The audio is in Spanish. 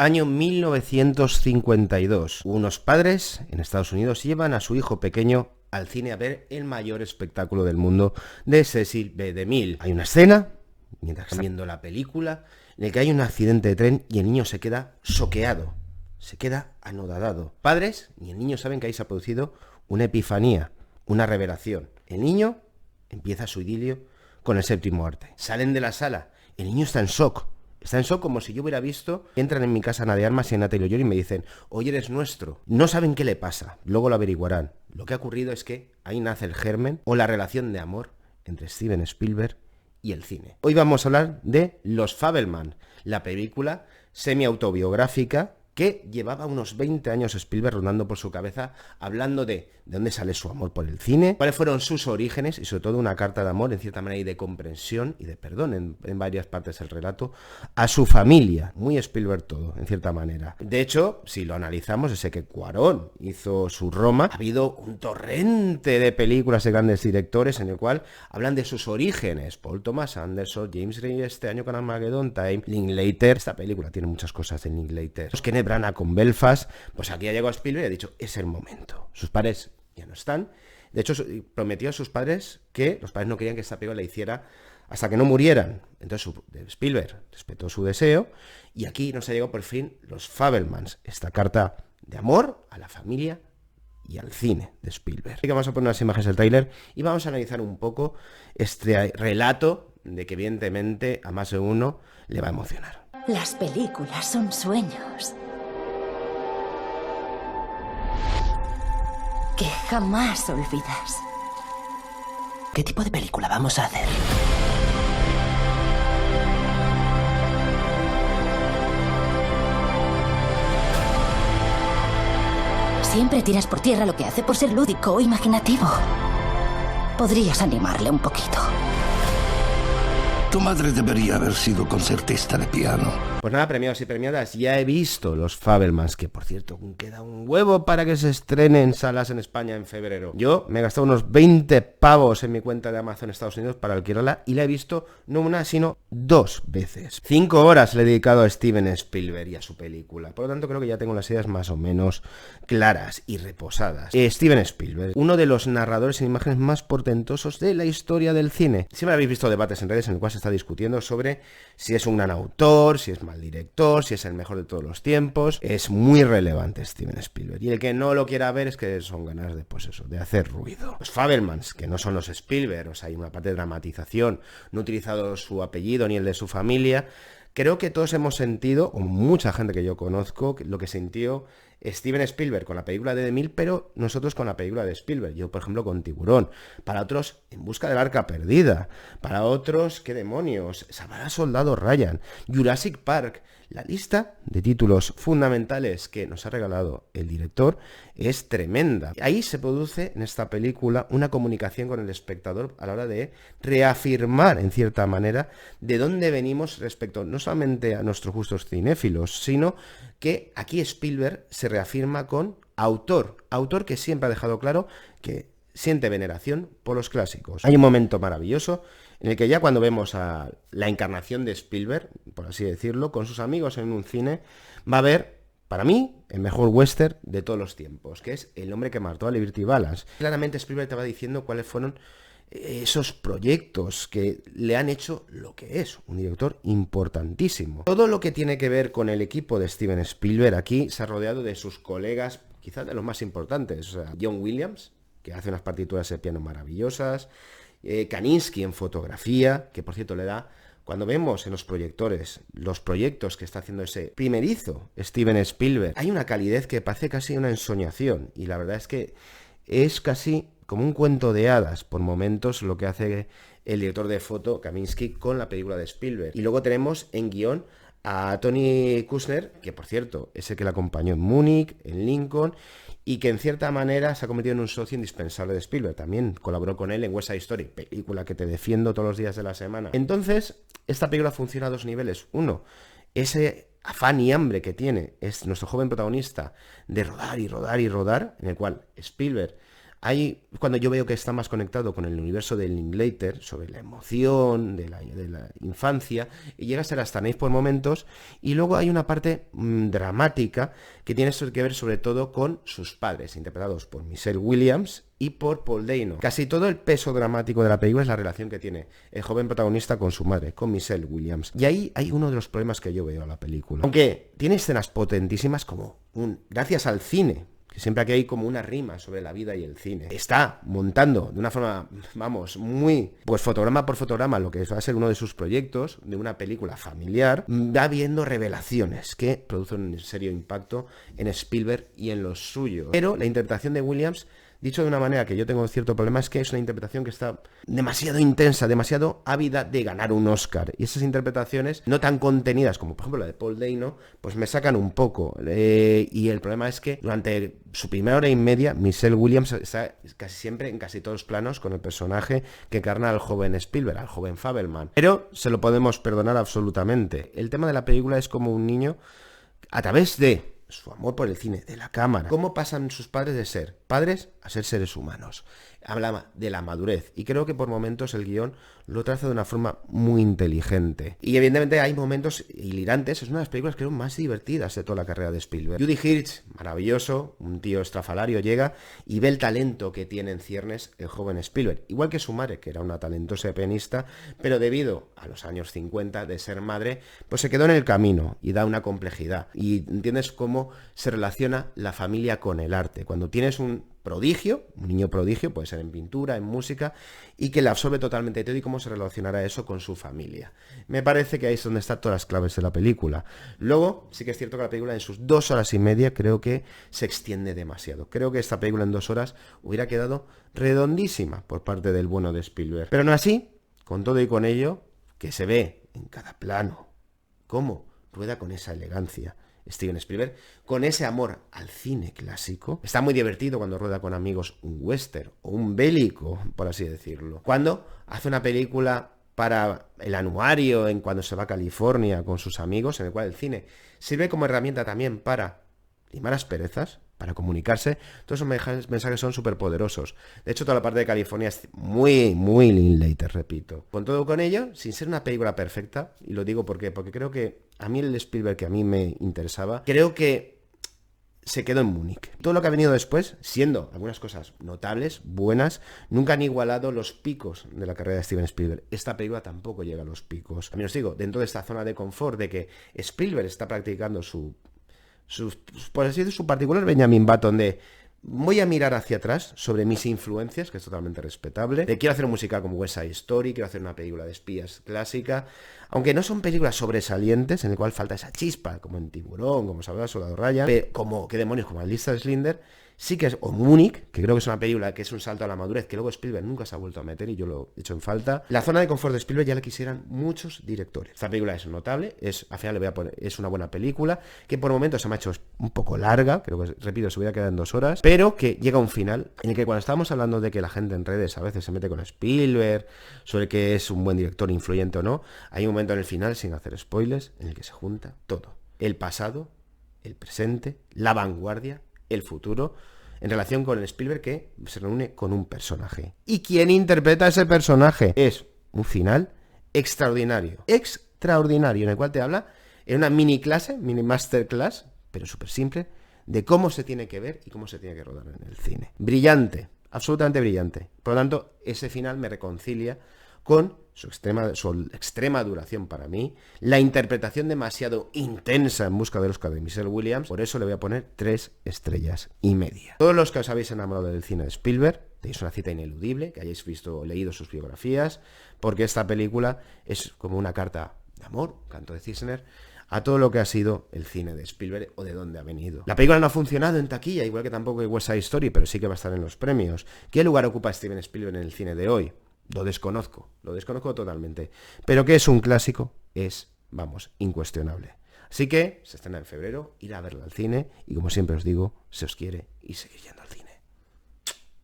Año 1952. Unos padres en Estados Unidos llevan a su hijo pequeño al cine a ver el mayor espectáculo del mundo de Cecil B. DeMille. Hay una escena, mientras están viendo la película, en el que hay un accidente de tren y el niño se queda choqueado, se queda anodadado. Padres y el niño saben que ahí se ha producido una epifanía, una revelación. El niño empieza su idilio con el séptimo arte. Salen de la sala, el niño está en shock. Está en shock como si yo hubiera visto. Entran en mi casa Ana de Armas y Ana Taylor y me dicen: hoy eres nuestro. No saben qué le pasa, luego lo averiguarán. Lo que ha ocurrido es que ahí nace el germen o la relación de amor entre Steven Spielberg y el cine. Hoy vamos a hablar de Los Fabelmans, la película semi-autobiográfica que llevaba unos 20 años Spielberg rondando por su cabeza, hablando de dónde sale su amor por el cine, cuáles fueron sus orígenes y sobre todo una carta de amor, en cierta manera, y de comprensión y de perdón en varias partes del relato, a su familia. Muy Spielberg todo, en cierta manera. De hecho, si lo analizamos, ese que Cuarón hizo su Roma, ha habido un torrente de películas de grandes directores en el cual hablan de sus orígenes. Paul Thomas Anderson, James Gray este año con Armageddon Time, Linklater. Esta película tiene muchas cosas de Linklater. Kenneth Branagh con Belfast. Pues aquí ha llegado Spielberg y ha dicho: es el momento. Sus padres ya no están. De hecho, prometió a sus padres que los padres no querían que esta película la hiciera hasta que no murieran. Entonces Spielberg respetó su deseo y aquí nos ha llegado por fin Los Fabelmans, esta carta de amor a la familia y al cine de Spielberg. Así que vamos a poner unas imágenes del tráiler y vamos a analizar un poco este relato de que evidentemente a más de uno le va a emocionar. Las películas son sueños que jamás olvidas. ¿Qué tipo de película vamos a hacer? Siempre tiras por tierra lo que hace por ser lúdico o imaginativo. Podrías animarle un poquito. Tu madre debería haber sido concertista de piano. Pues nada, premiados y premiadas, ya he visto Los Fabelmans, que por cierto, queda un huevo para que se estrene en salas en España en febrero. Yo me he gastado unos 20 pavos en mi cuenta de Amazon Estados Unidos para alquilarla y la he visto no una, sino 2 veces. 5 horas le he dedicado a Steven Spielberg y a su película. Por lo tanto, creo que ya tengo las ideas más o menos claras y reposadas. Steven Spielberg, uno de los narradores en imágenes más portentosos de la historia del cine. Siempre habéis visto debates en redes en el cual se está discutiendo sobre si es un gran autor, si es mal director, si es el mejor de todos los tiempos. Es muy relevante Steven Spielberg. Y el que no lo quiera ver es que son ganas de, pues eso, de hacer ruido. Los Fabelmans, que no son los Spielberg, o sea, hay una parte de dramatización, no he utilizado su apellido ni el de su familia. Creo que todos hemos sentido, o mucha gente que yo conozco, lo que sintió Steven Spielberg con la película de DeMille, pero nosotros con la película de Spielberg. Yo, por ejemplo, con Tiburón. Para otros, En busca del arca perdida. Para otros, ¿qué demonios? Salvar Soldado Ryan. Jurassic Park. La lista de títulos fundamentales que nos ha regalado el director es tremenda. Ahí se produce en esta película una comunicación con el espectador a la hora de reafirmar, en cierta manera, de dónde venimos respecto no solamente a nuestros gustos cinéfilos, sino que aquí Spielberg se reafirma con autor que siempre ha dejado claro que siente veneración por los clásicos. Hay un momento maravilloso en el que ya cuando vemos a la encarnación de Spielberg, por así decirlo, con sus amigos en un cine, va a ver, para mí, el mejor western de todos los tiempos, que es El hombre que mató a Liberty Balance. Claramente Spielberg te va diciendo cuáles fueron esos proyectos que le han hecho lo que es un director importantísimo. Todo lo que tiene que ver con el equipo de Steven Spielberg aquí se ha rodeado de sus colegas, quizás de los más importantes, o sea, John Williams, que hace unas partituras de piano maravillosas, Kaninsky en fotografía, que por cierto le da, cuando vemos en los proyectores los proyectos que está haciendo ese primerizo Steven Spielberg, hay una calidez que parece casi una ensoñación, y la verdad es que es casi como un cuento de hadas por momentos lo que hace el director de foto Kaminsky con la película de Spielberg. Y luego tenemos en guión a Tony Kushner, que por cierto es el que le acompañó en Múnich, en Lincoln, y que en cierta manera se ha convertido en un socio indispensable de Spielberg. También colaboró con él en West Side Story, película que te defiendo todos los días de la semana. Entonces, esta película funciona a 2 niveles. Uno, ese afán y hambre que tiene es nuestro joven protagonista de rodar y rodar y rodar, en el cual Spielberg cuando yo veo que está más conectado con el universo del Linklater, sobre la emoción, de la infancia, y llega a ser hasta naif por momentos, y luego hay una parte dramática que tiene que ver sobre todo con sus padres, interpretados por Michelle Williams y por Paul Dano. Casi todo el peso dramático de la película es la relación que tiene el joven protagonista con su madre, con Michelle Williams. Y ahí hay uno de los problemas que yo veo a la película. Aunque tiene escenas potentísimas como gracias al cine, que siempre aquí hay como una rima sobre la vida y el cine. Está montando de una forma, vamos, muy, pues fotograma por fotograma, lo que va a ser uno de sus proyectos, de una película familiar, va viendo revelaciones que producen un serio impacto en Spielberg y en los suyos. Pero la interpretación de Williams, dicho de una manera que yo tengo cierto problema, es que es una interpretación que está demasiado intensa, demasiado ávida de ganar un Oscar. Y esas interpretaciones, no tan contenidas como por ejemplo la de Paul Dano, pues me sacan un poco. Y el problema es que durante su primera hora y media, Michelle Williams está casi siempre en casi todos los planos con el personaje que encarna al joven Spielberg, al joven Fabelman. Pero se lo podemos perdonar absolutamente. El tema de la película es como un niño, a través de su amor por el cine, de la cámara, cómo pasan sus padres de ser padres a ser seres humanos. Habla de la madurez y creo que por momentos el guión lo traza de una forma muy inteligente. Y evidentemente hay momentos hilarantes, es una de las películas creo más divertidas de toda la carrera de Spielberg. Judy Hirsch, maravilloso, un tío estrafalario, llega y ve el talento que tiene en ciernes el joven Spielberg. Igual que su madre, que era una talentosa pianista, pero debido a los años 50 de ser madre, pues se quedó en el camino y da una complejidad. Y entiendes cómo se relaciona la familia con el arte. Cuando tienes un prodigio, un niño prodigio, puede ser en pintura, en música, y que le absorbe totalmente todo y cómo se relacionará eso con su familia. Me parece que ahí es donde están todas las claves de la película. Luego, sí que es cierto que la película en sus 2 horas y media creo que se extiende demasiado. Creo que esta película en 2 horas hubiera quedado redondísima por parte del bueno de Spielberg. Pero no así, con todo y con ello, que se ve en cada plano cómo rueda con esa elegancia Steven Spielberg, con ese amor al cine clásico. Está muy divertido cuando rueda con amigos un western o un bélico, por así decirlo. Cuando hace una película para el anuario, en cuando se va a California con sus amigos, en el cual el cine sirve como herramienta también para limar asperezas, para comunicarse. Todos esos mensajes son súper poderosos. De hecho, toda la parte de California es muy, muy Linklater, repito. Con todo con ello, sin ser una película perfecta, y lo digo porque creo que a mí el Spielberg que a mí me interesaba, creo que se quedó en Múnich. Todo lo que ha venido después, siendo algunas cosas notables, buenas, nunca han igualado los picos de la carrera de Steven Spielberg. Esta película tampoco llega a los picos. A mí os digo, dentro de esta zona de confort de que Spielberg está practicando por así decirlo, su particular Benjamin Button de voy a mirar hacia atrás sobre mis influencias, que es totalmente respetable, de quiero hacer un musical como West Side Story, quiero hacer una película de espías clásica, aunque no son películas sobresalientes, en el cual falta esa chispa, como en Tiburón, como se habla Soldado Ryan, pero como, qué demonios, como la lista de Schindler, sí que es, o Múnich, que creo que es una película que es un salto a la madurez, que luego Spielberg nunca se ha vuelto a meter y yo lo he hecho en falta. La zona de confort de Spielberg ya la quisieran muchos directores. Esta película es notable, al final le voy a poner, es una buena película, que por momentos se me ha hecho un poco larga, creo que, repito, se hubiera quedado en 2 horas, pero que llega a un final en el que cuando estábamos hablando de que la gente en redes a veces se mete con Spielberg, sobre que es un buen director influyente o no, hay un momento en el final, sin hacer spoilers, en el que se junta todo. El pasado, el presente, la vanguardia, el futuro, en relación con el Spielberg que se reúne con un personaje. ¿Y quién interpreta a ese personaje? Es un final extraordinario, en el cual te habla en una mini clase, mini masterclass, pero súper simple, de cómo se tiene que ver y cómo se tiene que rodar en el cine. Brillante, absolutamente brillante. Por lo tanto, ese final me reconcilia con su extrema duración para mí, la interpretación demasiado intensa en busca del Oscar de Michelle Williams, por eso le voy a poner 3 estrellas y media. Todos los que os habéis enamorado del cine de Spielberg, tenéis una cita ineludible, que hayáis leído sus biografías, porque esta película es como una carta de amor, canto de Cisner, a todo lo que ha sido el cine de Spielberg o de dónde ha venido. La película no ha funcionado en taquilla, igual que tampoco West Side Story, pero sí que va a estar en los premios. ¿Qué lugar ocupa Steven Spielberg en el cine de hoy? Lo desconozco totalmente. Pero que es un clásico, es, vamos, incuestionable. Así que se estrena en febrero, ir a verla al cine y como siempre os digo, se os quiere y seguir yendo al cine.